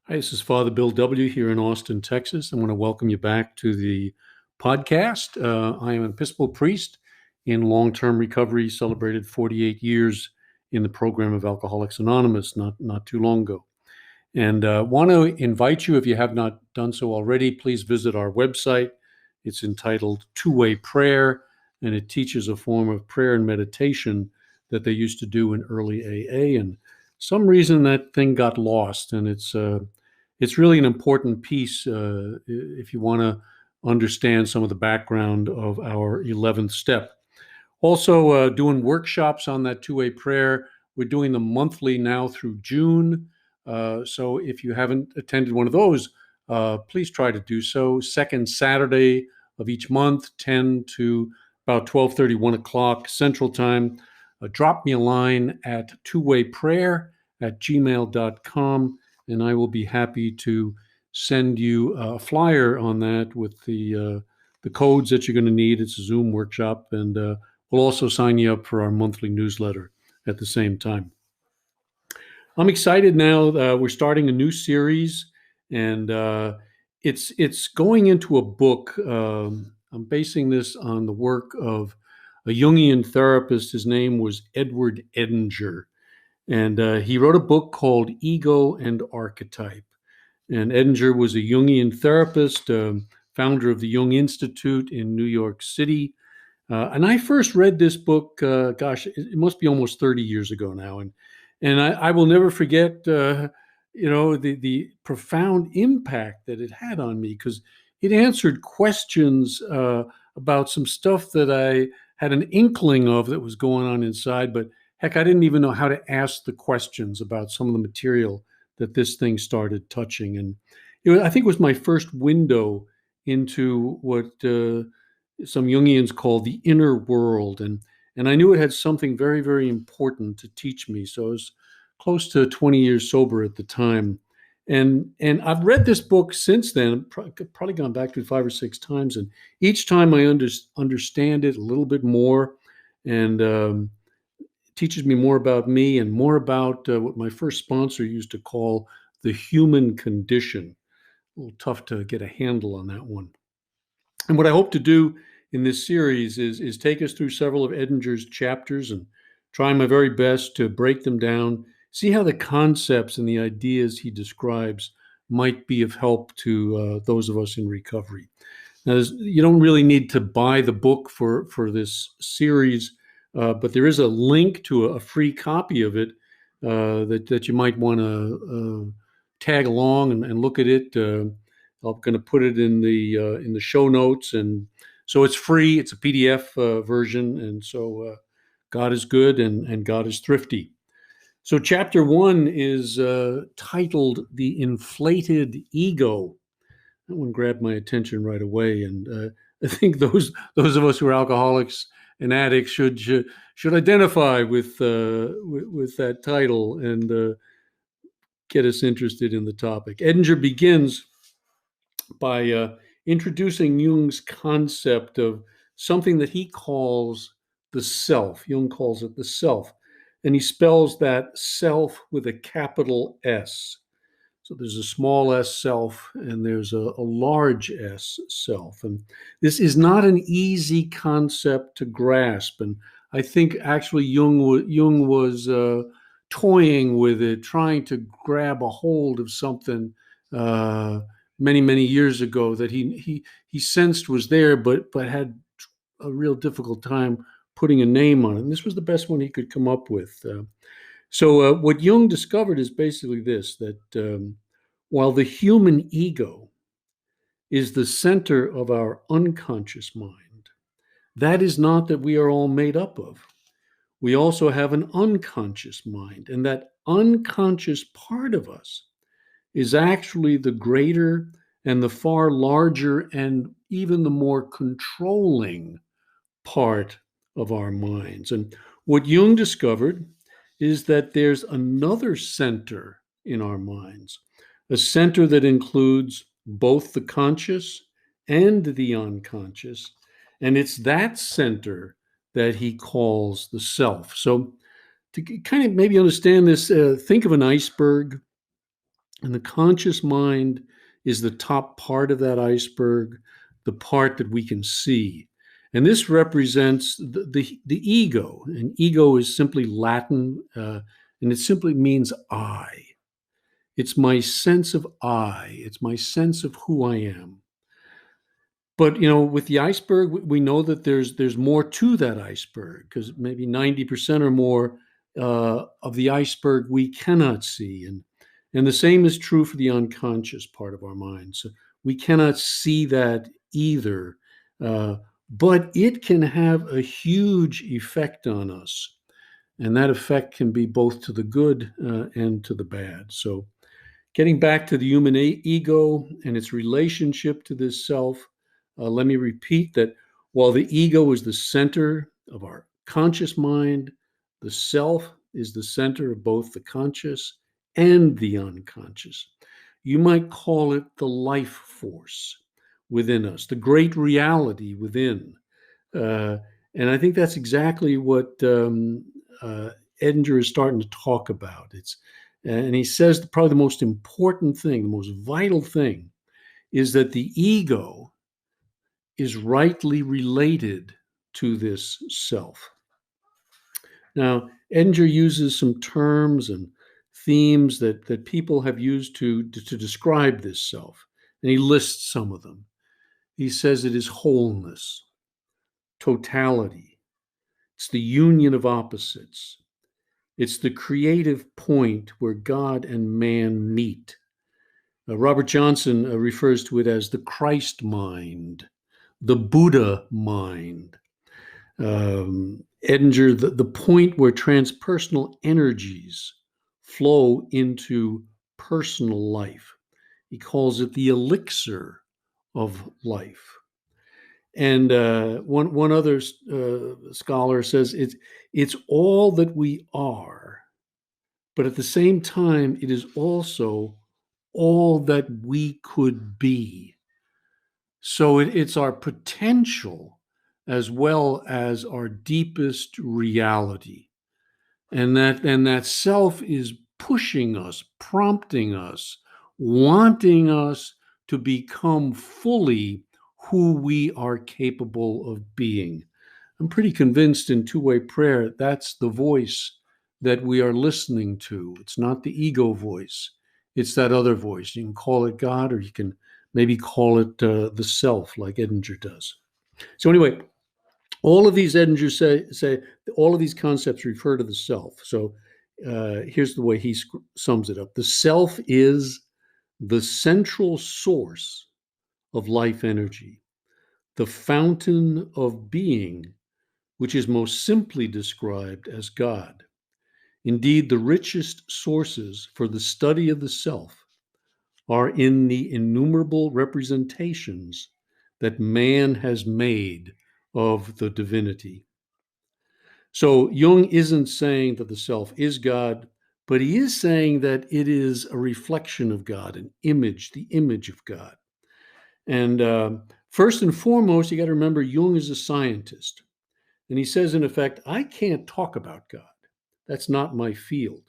Hi, this is Father Bill W. here in Austin, Texas. I want to welcome you back to the podcast. I am an Episcopal priest in long-term recovery, celebrated 48 years in the program of Alcoholics Anonymous not too long ago. And want to invite you, if you have not done so already, please visit our website. It's entitled Two-Way Prayer, and it teaches a form of prayer and meditation that they used to do in early AA. And some reason that thing got lost, and it's really an important piece if you want to understand some of the background of our 11th step. Also, doing workshops on that two-way prayer. We're doing them monthly now through June. So if you haven't attended one of those, please try to do so. Second Saturday of each month, 10 to about 12:30, 1 o'clock Central Time. Drop me a line at twowayprayer@gmail.com, and I will be happy to send you a flyer on that with the codes that you're going to need. It's a Zoom workshop, and we'll also sign you up for our monthly newsletter at the same time. I'm excited now. We're starting a new series, and it's going into a book. I'm basing this on the work of a Jungian therapist. His name was Edward Edinger, and he wrote a book called Ego and Archetype. And Edinger was a Jungian therapist, founder of the Jung Institute in New York City. And I first read this book, it must be almost 30 years ago now. And I will never forget, the profound impact that it had on me, because it answered questions about some stuff that I had an inkling of that was going on inside. But heck, I didn't even know how to ask the questions about some of the material that this thing started touching. And I think it was my first window into what some Jungians call the inner world. And I knew it had something very, very important to teach me. So I was close to 20 years sober at the time. And I've read this book since then, probably gone back to it 5 or 6 times. And each time I understand it a little bit more, and teaches me more about me and more about what my first sponsor used to call the human condition. A little tough to get a handle on that one. And what I hope to do in this series is take us through several of Edinger's chapters and try my very best to break them down, see how the concepts and the ideas he describes might be of help to those of us in recovery. Now, you don't really need to buy the book for this series, but there is a link to a free copy of it that you might want to tag along and look at it. I'm going to put it in the show notes, and so it's free. It's a PDF version, and so God is good and God is thrifty. So chapter 1 is titled "The Inflated Ego." That one grabbed my attention right away, and I think those of us who are alcoholics and addicts should identify with that title and get us interested in the topic. Edinger begins by introducing Jung's concept of something that he calls the self. Jung calls it the self, and he spells that self with a capital S. So there's a small s self and there's a large S self. And this is not an easy concept to grasp. And I think actually Jung was toying with it, trying to grab a hold of something many, many years ago that he sensed was there, but had a real difficult time putting a name on it. And this was the best one he could come up with. So what Jung discovered is basically this, that while the human ego is the center of our unconscious mind, that is not that we are all made up of. We also have an unconscious mind, and that unconscious part of us is actually the greater and the far larger and even the more controlling part of our minds. And what Jung discovered is that there's another center in our minds, a center that includes both the conscious and the unconscious. And it's that center that he calls the self. So to kind of maybe understand this, think of an iceberg. And the conscious mind is the top part of that iceberg, the part that we can see. And this represents the ego. And ego is simply Latin, and it simply means I. It's my sense of I. It's my sense of who I am. But with the iceberg, we know that there's more to that iceberg, because maybe 90% or more of the iceberg we cannot see, and the same is true for the unconscious part of our mind. So we cannot see that either, but it can have a huge effect on us, and that effect can be both to the good and to the bad. So, getting back to the human ego and its relationship to this self, let me repeat that while the ego is the center of our conscious mind, the self is the center of both the conscious and the unconscious. You might call it the life force within us, the great reality within. Uh, and I think that's exactly what Edinger is starting to talk about. And he says probably the most important thing, the most vital thing, is that the ego is rightly related to this self. Now, Edinger uses some terms and themes that people have used to describe this self, and he lists some of them. He says it is wholeness, totality, it's the union of opposites, it's the creative point where God and man meet. Robert Johnson refers to it as the Christ mind, the Buddha mind. Edinger, the point where transpersonal energies flow into personal life. He calls it the elixir of life. And one other scholar says it's all that we are, but at the same time, it is also all that we could be. So it's our potential as well as our deepest reality. And that self is pushing us, prompting us, wanting us to become fully who we are capable of being. I'm pretty convinced in two-way prayer that's the voice that we are listening to. It's not the ego voice. It's that other voice. You can call it God, or you can maybe call it the self, like Edinger does. So anyway, all of these Edinger say all of these concepts refer to the self. So here's the way he sums it up. The self is the central source of life energy, the fountain of being, which is most simply described as God. Indeed, the richest sources for the study of the self are in the innumerable representations that man has made of the divinity. So Jung isn't saying that the self is God, but he is saying that it is a reflection of God, an image, the image of God. And first and foremost, you got to remember Jung is a scientist. And he says, in effect, I can't talk about God. That's not my field.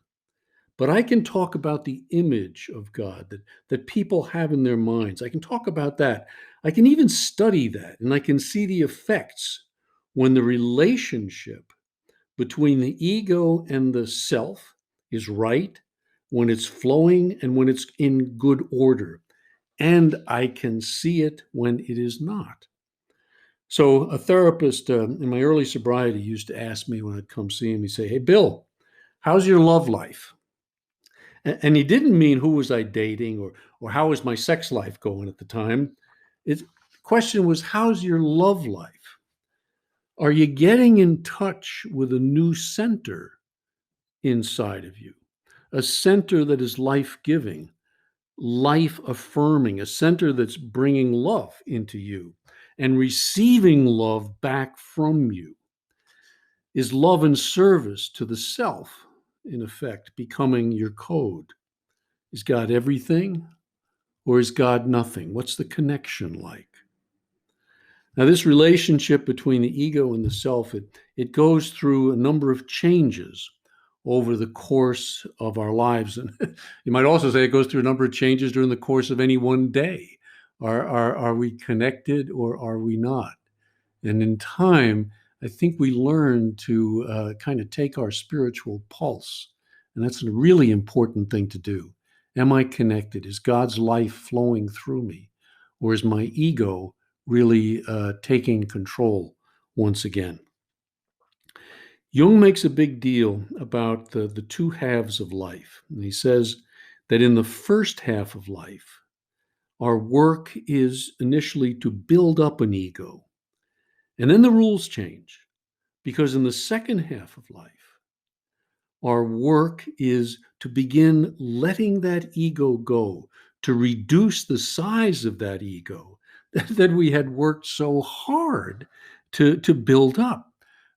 But I can talk about the image of God that people have in their minds. I can talk about that. I can even study that, and I can see the effects when the relationship between the ego and the self is right, when it's flowing, and when it's in good order. And I can see it when it is not. So a therapist in my early sobriety used to ask me when I'd come see him, he'd say, "Hey, Bill, how's your love life?" And he didn't mean who was I dating or how was my sex life going at the time. The question was, how's your love life? Are you getting in touch with a new center inside of you? A center that is life-giving, life-affirming, a center that's bringing love into you and receiving love back from you. Is love and service to the self, in effect, becoming your code? Is God everything, or is God nothing? What's the connection like? Now, this relationship between the ego and the self, it goes through a number of changes. over the course of our lives. And you might also say it goes through a number of changes during the course of any one day. Are we connected or are we not? And in time, I think we learn to kind of take our spiritual pulse. And that's a really important thing to do. Am I connected? Is God's life flowing through me? Or is my ego really taking control once again? Jung makes a big deal about the two halves of life. And he says that in the first half of life, our work is initially to build up an ego. And then the rules change, because in the second half of life, our work is to begin letting that ego go, to reduce the size of that ego that we had worked so hard to build up.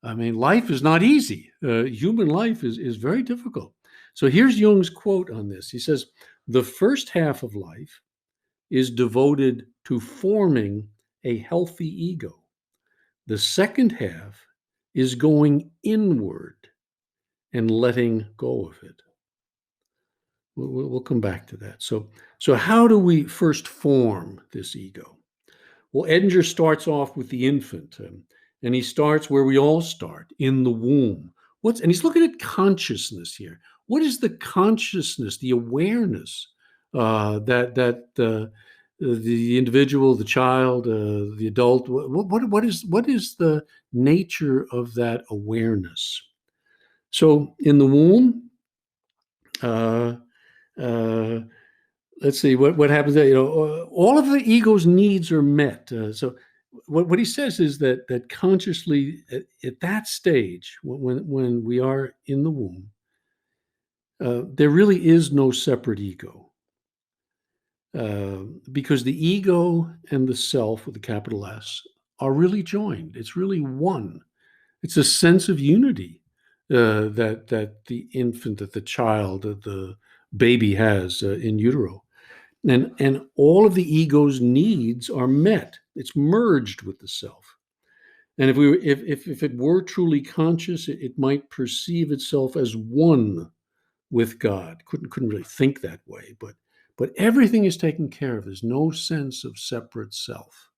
I mean, life is not easy. Human life is very difficult. So here's Jung's quote on this. He says, the first half of life is devoted to forming a healthy ego. The second half is going inward and letting go of it. We'll come back to that. So how do we first form this ego? Well, Edinger starts off with the infant, and he starts where we all start, in the womb. And he's looking at consciousness here. What is the consciousness, the awareness that the individual, the child, the adult? What is the nature of that awareness? So in the womb, let's see what happens there. All of the ego's needs are met. So what he says is that consciously at that stage, when we are in the womb, there really is no separate ego, because the ego and the self with a capital S are really joined. It's really one. It's a sense of unity that the infant, that the child, that the baby has in utero. And all of the ego's needs are met. It's merged with the self. And if it were truly conscious, it might perceive itself as one with God. Couldn't really think that way, but everything is taken care of. There's no sense of separate self.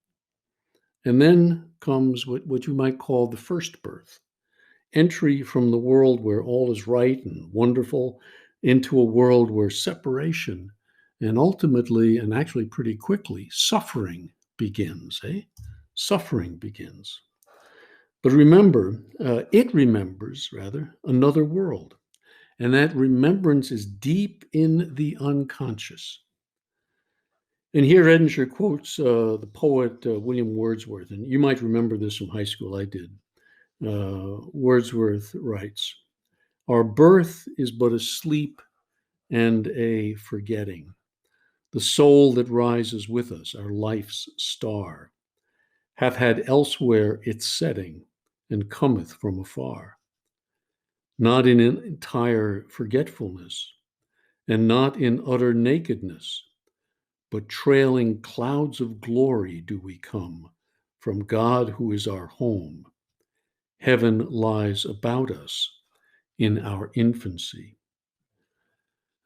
And then comes what you might call the first birth. Entry from the world where all is right and wonderful into a world where separation and ultimately, and actually pretty quickly, suffering begins. Suffering begins. But remember, it remembers, rather, another world. And that remembrance is deep in the unconscious. And here Edinger quotes the poet William Wordsworth. And you might remember this from high school. I did. Wordsworth writes, our birth is but a sleep and a forgetting. The soul that rises with us, our life's star, hath had elsewhere its setting and cometh from afar. Not in entire forgetfulness and not in utter nakedness, but trailing clouds of glory do we come from God who is our home. Heaven lies about us in our infancy.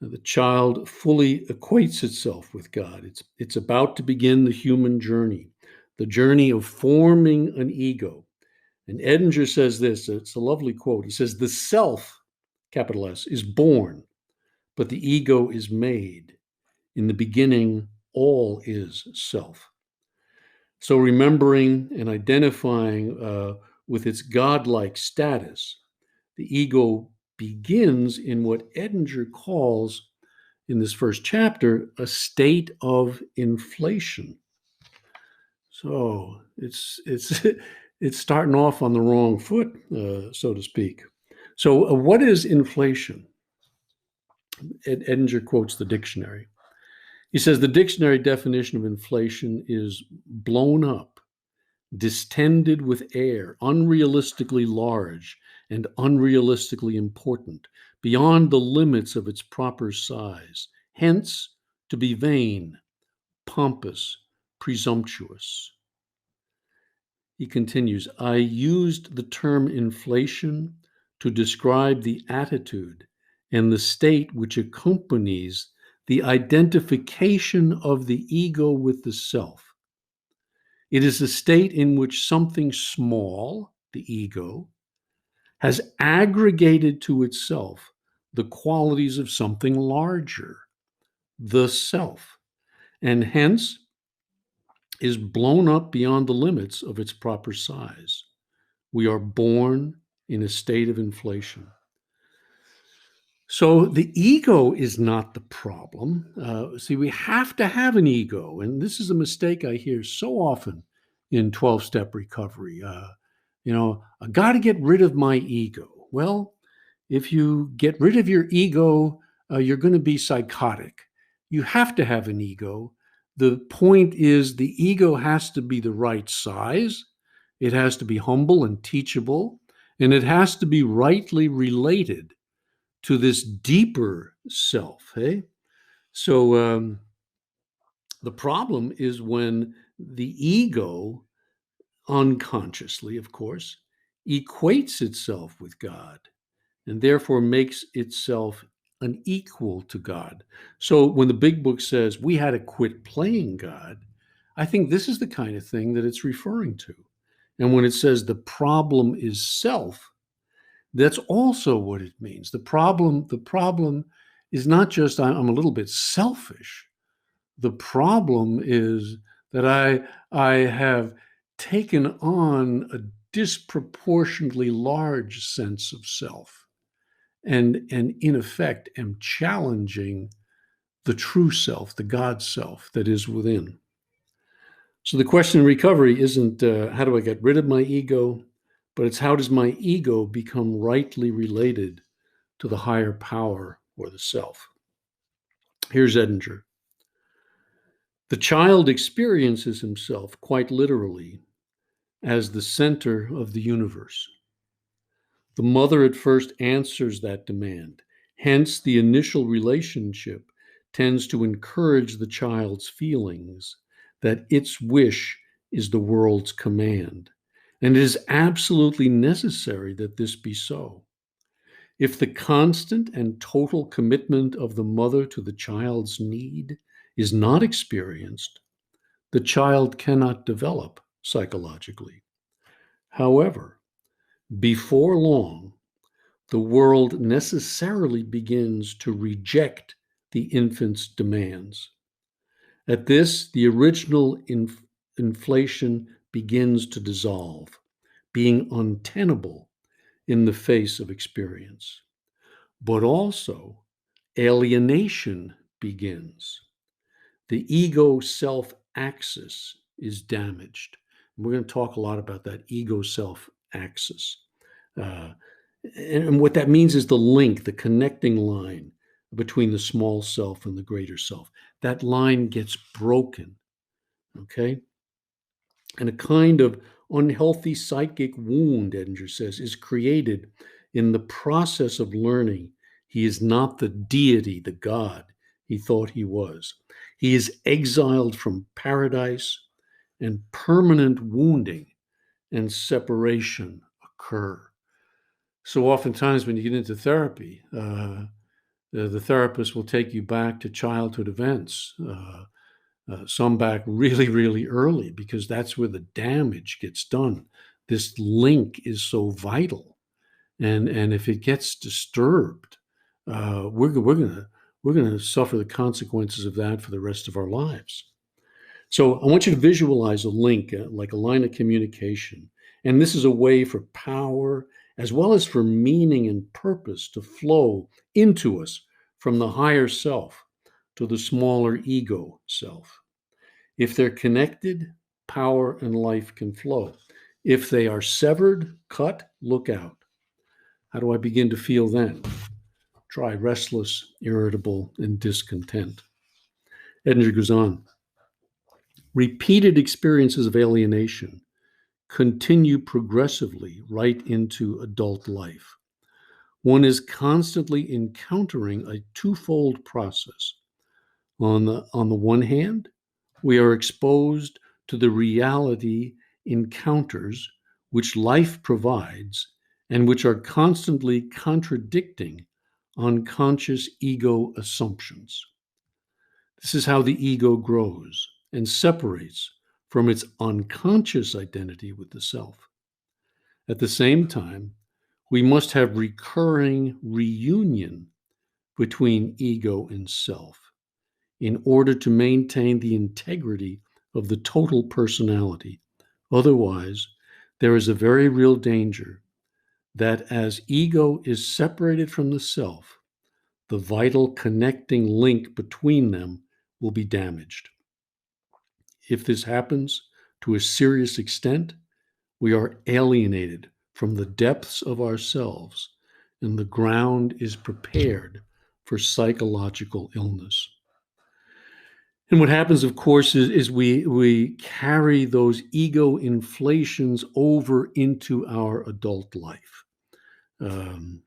The child fully equates itself with God. It's about to begin the human journey, the journey of forming an ego. And Edinger says this, it's a lovely quote. He says, the self, capital S, is born, but the ego is made. In the beginning, all is self. So remembering and identifying with its godlike status, the ego begins in what Edinger calls, in this first chapter, a state of inflation. So it's it's starting off on the wrong foot, so to speak. So what is inflation? Edinger quotes the dictionary. He says the dictionary definition of inflation is blown up, distended with air, unrealistically large and unrealistically important, beyond the limits of its proper size, hence to be vain, pompous, presumptuous. He continues, I used the term inflation to describe the attitude and the state which accompanies the identification of the ego with the self. It is a state in which something small, the ego, has aggregated to itself the qualities of something larger, the self, and hence is blown up beyond the limits of its proper size. We are born in a state of inflation. So the ego is not the problem. See, we have to have an ego. And this is a mistake I hear so often in 12-step recovery. I got to get rid of my ego. Well, if you get rid of your ego, you're going to be psychotic. You have to have an ego. The point is the ego has to be the right size. It has to be humble and teachable, and it has to be rightly related to this deeper self. Hey, so the problem is when the ego, unconsciously, of course, equates itself with God and therefore makes itself unequal to God. So when the big book says we had to quit playing God, I think this is the kind of thing that it's referring to. And when it says the problem is self, that's also what it means. The problem is not just I'm a little bit selfish. The problem is that I have taken on a disproportionately large sense of self and in effect am challenging the true self, the God self that is within. So the question in recovery isn't how do I get rid of my ego, but it's how does my ego become rightly related to the higher power or the self. Here's Edinger. The child experiences himself quite literally as the center of the universe. The mother at first answers that demand. Hence, the initial relationship tends to encourage the child's feelings that its wish is the world's command. And it is absolutely necessary that this be so. If the constant and total commitment of the mother to the child's need is not experienced, the child cannot develop psychologically. However, before long, the world necessarily begins to reject the infant's demands. At this, the original inflation begins to dissolve, being untenable in the face of experience. But also, alienation begins. The ego-self axis is damaged. We're going to talk a lot about that ego-self axis. And what that means is the link, the connecting line between the small self and the greater self. That line gets broken, okay? And a kind of unhealthy psychic wound, Edinger says, is created in the process of learning he is not the deity, the God he thought he was. He is exiled from paradise, and permanent wounding and separation occur. So oftentimes when you get into therapy, the therapist will take you back to childhood events, some back really, really early, because that's where the damage gets done. This link is so vital. And if it gets disturbed, we're gonna suffer the consequences of that for the rest of our lives. So I want you to visualize a link, like a line of communication. And this is a way for power as well as for meaning and purpose to flow into us from the higher self to the smaller ego self. If they're connected, power and life can flow. If they are severed, cut, look out. How do I begin to feel then? Try restless, irritable, and discontent. Edinger goes on. Repeated experiences of alienation continue progressively right into adult life. One is constantly encountering a twofold process. On the one hand, we are exposed to the reality encounters which life provides and which are constantly contradicting unconscious ego assumptions. This is how the ego grows and separates from its unconscious identity with the self. At the same time, we must have recurring reunion between ego and self in order to maintain the integrity of the total personality. Otherwise, there is a very real danger that as ego is separated from the self, the vital connecting link between them will be damaged. If this happens to a serious extent, we are alienated from the depths of ourselves, and the ground is prepared for psychological illness. And what happens, of course, is we carry those ego inflations over into our adult life. Um,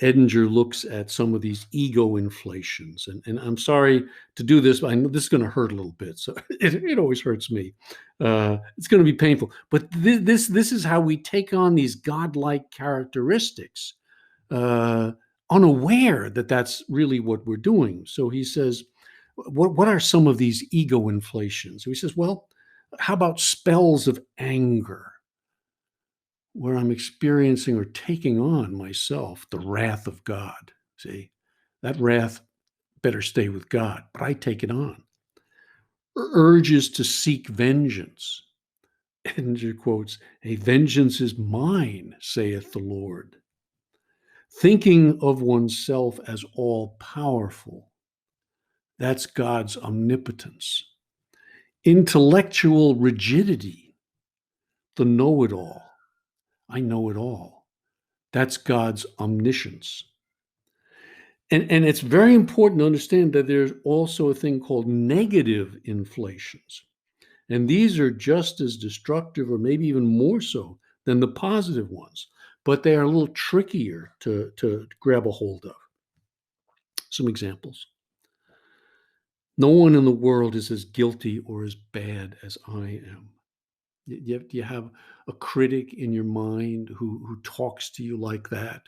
Edinger looks at some of these ego inflations, and I'm sorry to do this, but I know this is going to hurt a little bit. So it always hurts me. It's going to be painful, but this is how we take on these godlike characteristics, unaware that that's really what we're doing. So he says, what are some of these ego inflations? So he says, well, how about spells of anger, where I'm experiencing or taking on myself the wrath of God? See, that wrath better stay with God, but I take it on. Urges to seek vengeance. And he quotes, "A vengeance is mine, saith the Lord." Thinking of oneself as all powerful, that's God's omnipotence. Intellectual rigidity, the know it all. I know it all. That's God's omniscience. And it's very important to understand that there's also a thing called negative inflations. And these are just as destructive, or maybe even more so, than the positive ones. But they are a little trickier to grab a hold of. Some examples. No one in the world is as guilty or as bad as I am. You have a critic in your mind who talks to you like that?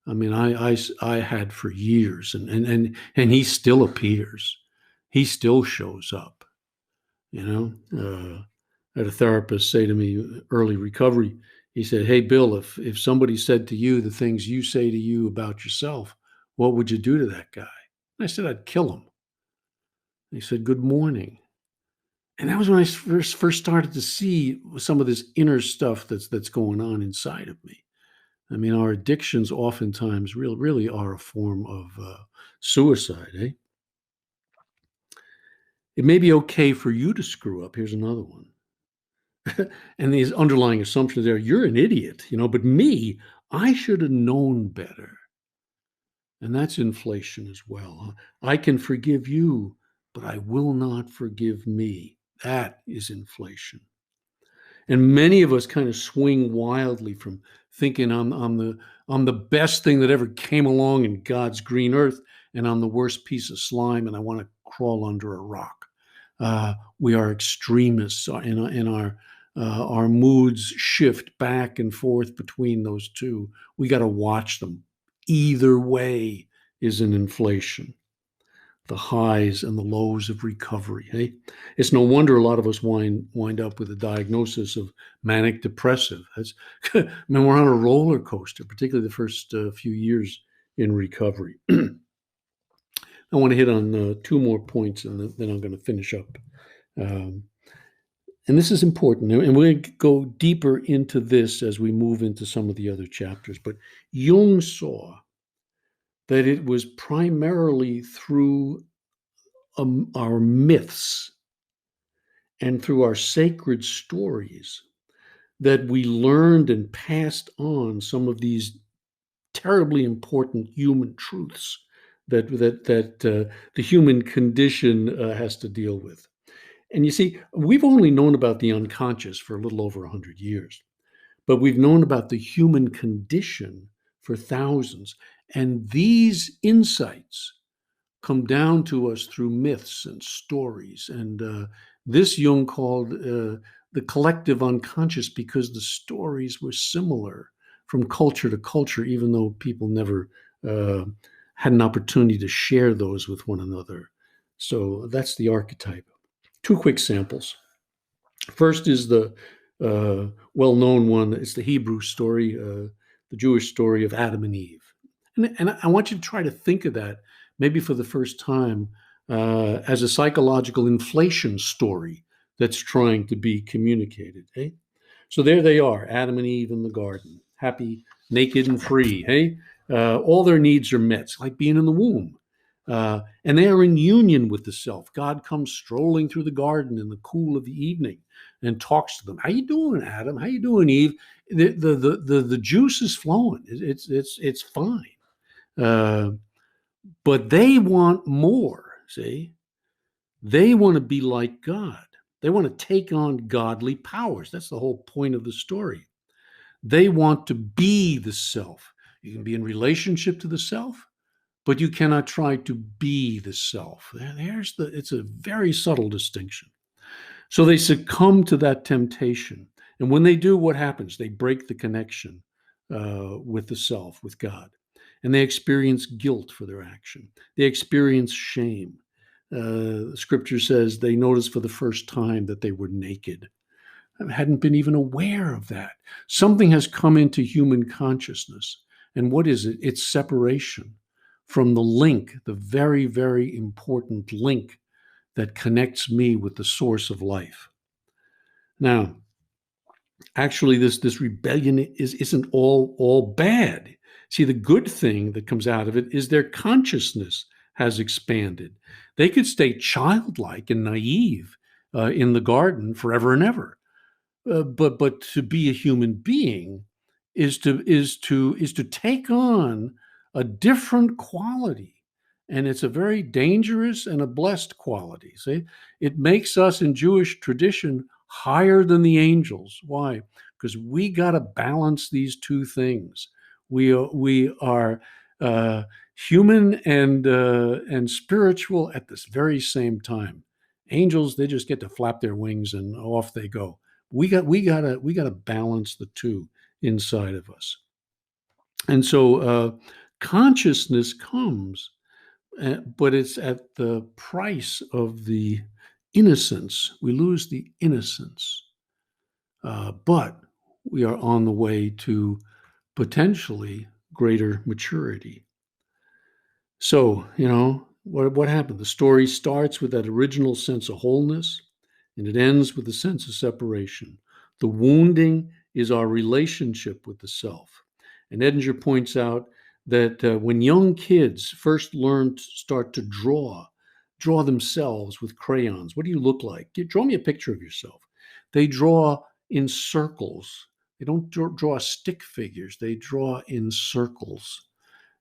I mean, I had for years, and he still appears. He still shows up. You know, I had a therapist say to me early recovery. He said, "Hey, Bill, if somebody said to you the things you say to you about yourself, what would you do to that guy?" And I said, "I'd kill him." And he said, "Good morning." And that was when I first started to see some of this inner stuff that's going on inside of me. I mean, our addictions oftentimes really are a form of suicide, eh? It may be okay for you to screw up. Here's another one. And these underlying assumptions there, you're an idiot, but me, I should have known better. And that's inflation as well. I can forgive you, but I will not forgive me. That is inflation. And many of us kind of swing wildly from thinking I'm the best thing that ever came along in God's green earth, and I'm the worst piece of slime, and I want to crawl under a rock. We are extremists, in our moods shift back and forth between those two. We got to watch them. Either way is an inflation. The highs and the lows of recovery. Hey, it's no wonder a lot of us wind up with a diagnosis of manic depressive. I mean, we're on a roller coaster, particularly the first few years in recovery. I want to hit on two more points, and then I'm going to finish up. And this is important, and we're going to go deeper into this as we move into some of the other chapters. But Jung saw that it was primarily through our myths and through our sacred stories that we learned and passed on some of these terribly important human truths that the human condition has to deal with. And you see, we've only known about the unconscious for a little over 100 years, but we've known about the human condition for thousands. And these insights come down to us through myths and stories. And this Jung called the collective unconscious, because the stories were similar. from culture to culture, even though people never had an opportunity to share those with one another. So that's the archetype. Two quick samples. First is the well-known one. It's the Hebrew story, the Jewish story of Adam and Eve. And I want you to try to think of that, maybe for the first time, as a psychological inflation story that's trying to be communicated. Hey, so there they are, Adam and Eve in the garden, happy, naked, and free. Hey, all their needs are met. It's like being in the womb. And they are in union with the self. God comes strolling through the garden in the cool of the evening and talks to them. How you doing, Adam? How you doing, Eve? The juice is flowing. It's fine. But they want more. See, they want to be like God. They want to take on godly powers. That's the whole point of the story. They want to be the self. You can be in relationship to the self, but you cannot try to be the self. It's a very subtle distinction. So they succumb to that temptation. And when they do, what happens? They break the connection with the self, with God. And they experience guilt for their action. They experience shame. Scripture says they noticed for the first time that they were naked. I hadn't been even aware of that. Something has come into human consciousness. And what is it? It's separation from the link, the very, very important link that connects me with the source of life. Now, actually, this rebellion isn't all bad. See, the good thing that comes out of it is their consciousness has expanded. They could stay childlike and naive in the garden forever and ever. But to be a human being is to take on a different quality, and it's a very dangerous and a blessed quality. See, it makes us in Jewish tradition higher than the angels. Why? Because we got to balance these two things. We are human and spiritual at this very same time. Angels, they just get to flap their wings and off they go. We gotta balance the two inside of us. And so consciousness comes, but it's at the price of the innocence. We lose the innocence, but we are on the way to potentially greater maturity. So, what happened? The story starts with that original sense of wholeness, and it ends with a sense of separation. The wounding is our relationship with the self. And Edinger points out that when young kids first start to draw themselves with crayons, what do you look like? Draw me a picture of yourself. They draw in circles. They don't draw stick figures. They draw in circles.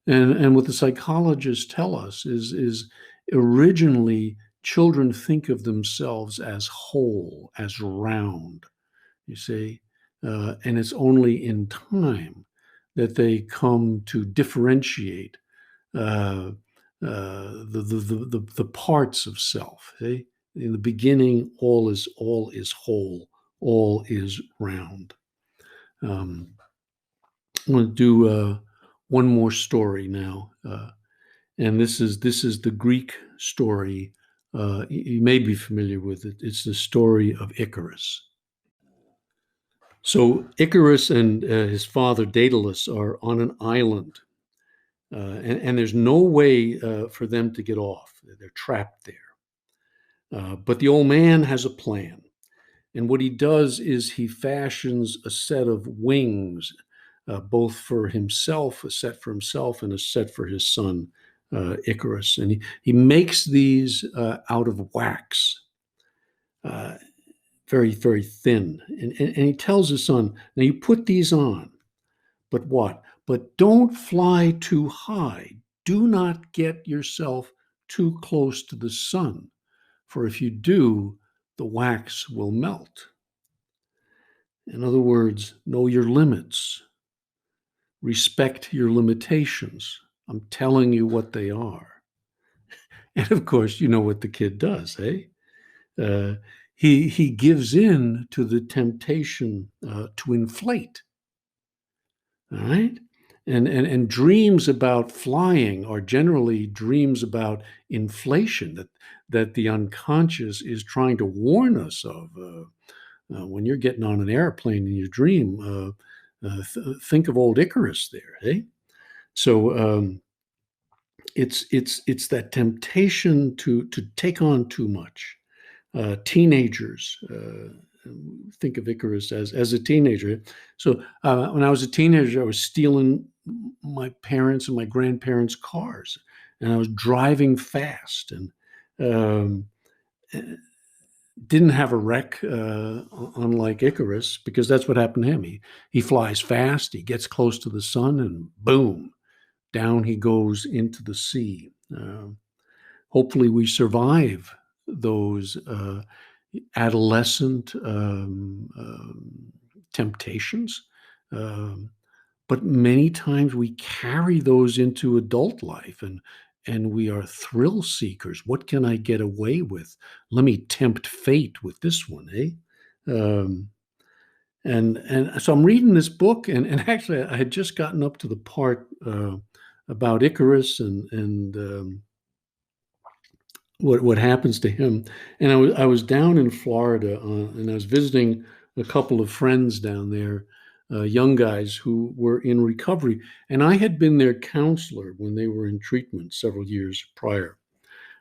And what the psychologists tell us is originally children think of themselves as whole, as round, you see, and it's only in time that they come to differentiate the parts of self. See? In the beginning, all is whole, all is round. I'm going to do one more story now, and this is the Greek story. You may be familiar with it. It's the story of Icarus. So Icarus and his father Daedalus are on an island, and there's no way for them to get off. They're trapped there. But the old man has a plan. And what he does is he fashions a set of wings, both for himself, a set for himself, and a set for his son, Icarus. And he makes these out of wax, very, very thin. And he tells his son, now you put these on, but what? But don't fly too high. Do not get yourself too close to the sun, for if you do, the wax will melt. In other words, know your limits. Respect your limitations. I'm telling you what they are. And of course, you know what the kid does, eh? He gives in to the temptation to inflate. All right. And dreams about flying are generally dreams about inflation that the unconscious is trying to warn us of. When you're getting on an airplane in your dream, think of old Icarus there, eh? So it's that temptation to take on too much. Teenagers think of Icarus as a teenager. So when I was a teenager, I was stealing my parents' and my grandparents' cars, and I was driving fast and um, didn't have a wreck, unlike Icarus, because that's what happened to him. He flies fast, he gets close to the sun, and boom, down he goes into the sea. Hopefully, we survive those adolescent temptations. Um, but many times we carry those into adult life, and we are thrill seekers. What can I get away with? Let me tempt fate with this one, eh? Um, and so I'm reading this book, and actually I had just gotten up to the part about Icarus and what happens to him. And I was down in Florida, and I was visiting a couple of friends down there, young guys who were in recovery, and I had been their counselor when they were in treatment several years prior.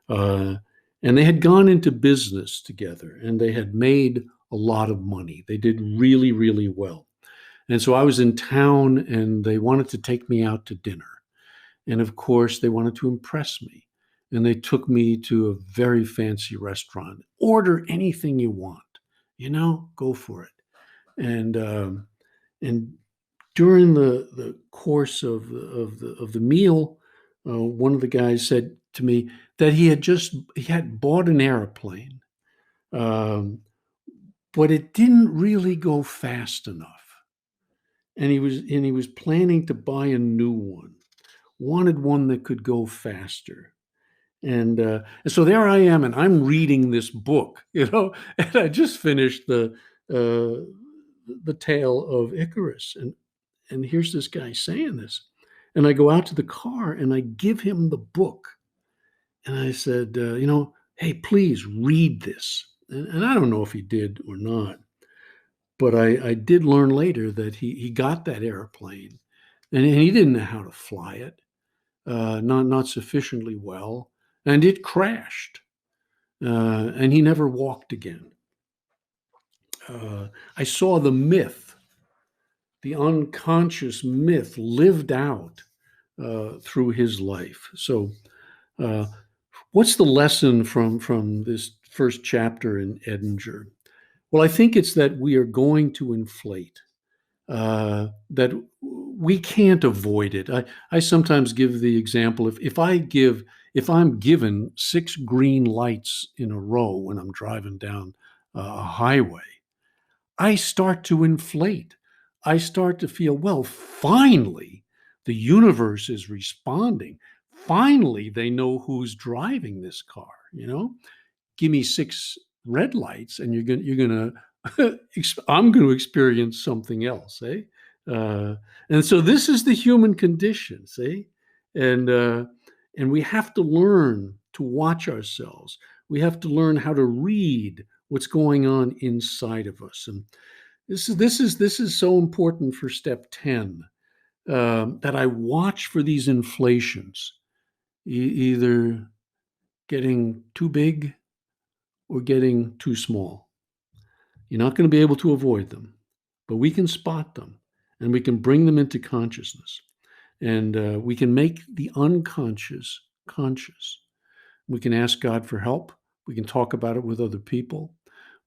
Uh, and they had gone into business together, and they had made a lot of money. They did really, really well. And so I was in town, and they wanted to take me out to dinner. And of course, they wanted to impress me. And they took me to a very fancy restaurant. Order anything you want, go for it. And during the course of the meal, one of the guys said to me that he had bought an airplane, um, but it didn't really go fast enough, and he was planning to buy a new one. Wanted one that could go faster. And so there I am, and I'm reading this book, and I just finished the tale of Icarus, and here's this guy saying this, and I go out to the car and I give him the book, and I said, hey, please read this, and I don't know if he did or not, but I did learn later that he got that airplane, and he didn't know how to fly it, not sufficiently well, and it crashed, and he never walked again. I saw the unconscious myth lived out through his life. So, uh, what's the lesson from this first chapter in Edinger? Well, I think it's that we are going to inflate. That we can't avoid it. I sometimes give the example, if I'm given 6 green lights in a row when I'm driving down a highway, I start to inflate. I start to feel, well, finally, the universe is responding. Finally, they know who's driving this car. Give me 6 red lights, and you're gonna I'm going to experience something else, eh? And so this is the human condition, see, and we have to learn to watch ourselves. We have to learn how to read what's going on inside of us, and this is so important for step 10, that I watch for these inflations, either getting too big or getting too small. You're not going to be able to avoid them, but we can spot them, and we can bring them into consciousness, and we can make the unconscious conscious. We can ask God for help. We can talk about it with other people.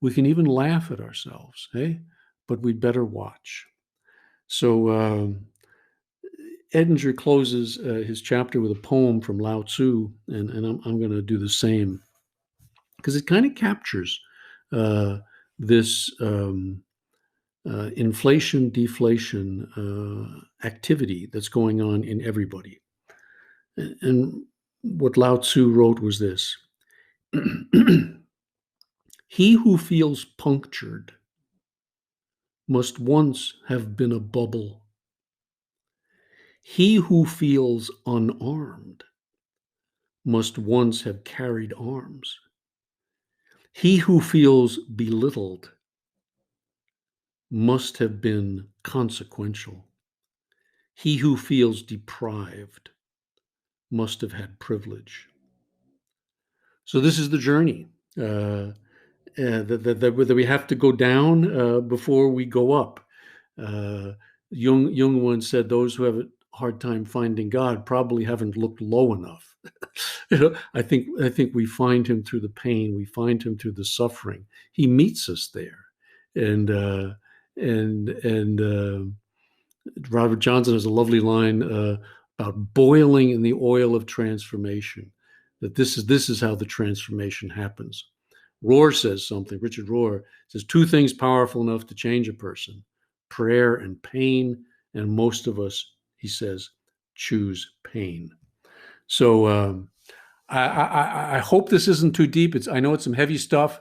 We can even laugh at ourselves, hey? But we'd better watch. So Edinger closes his chapter with a poem from Lao Tzu, and I'm going to do the same, because it kind of captures this inflation, deflation activity that's going on in everybody. And what Lao Tzu wrote was this: he who feels punctured must once have been a bubble. He who feels unarmed must once have carried arms. He who feels belittled must have been consequential. He who feels deprived must have had privilege. So this is the journey that we have to go down before we go up. Jung once said, those who have a hard time finding God probably haven't looked low enough. I think we find him through the pain. We find him through the suffering. He meets us there, and Robert Johnson has a lovely line about boiling in the oil of transformation. That this is how the transformation happens. Rohr says something. Richard Rohr says two things powerful enough to change a person: prayer and pain. And most of us, he says, choose pain. So I hope this isn't too deep. I know it's some heavy stuff,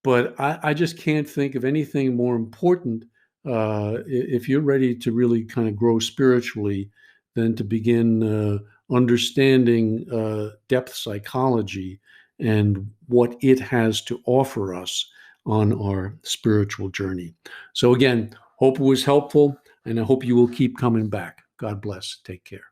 but I just can't think of anything more important if you're ready to really kind of grow spiritually than to begin understanding depth psychology and what it has to offer us on our spiritual journey. So again, hope it was helpful, and I hope you will keep coming back. God bless. Take care.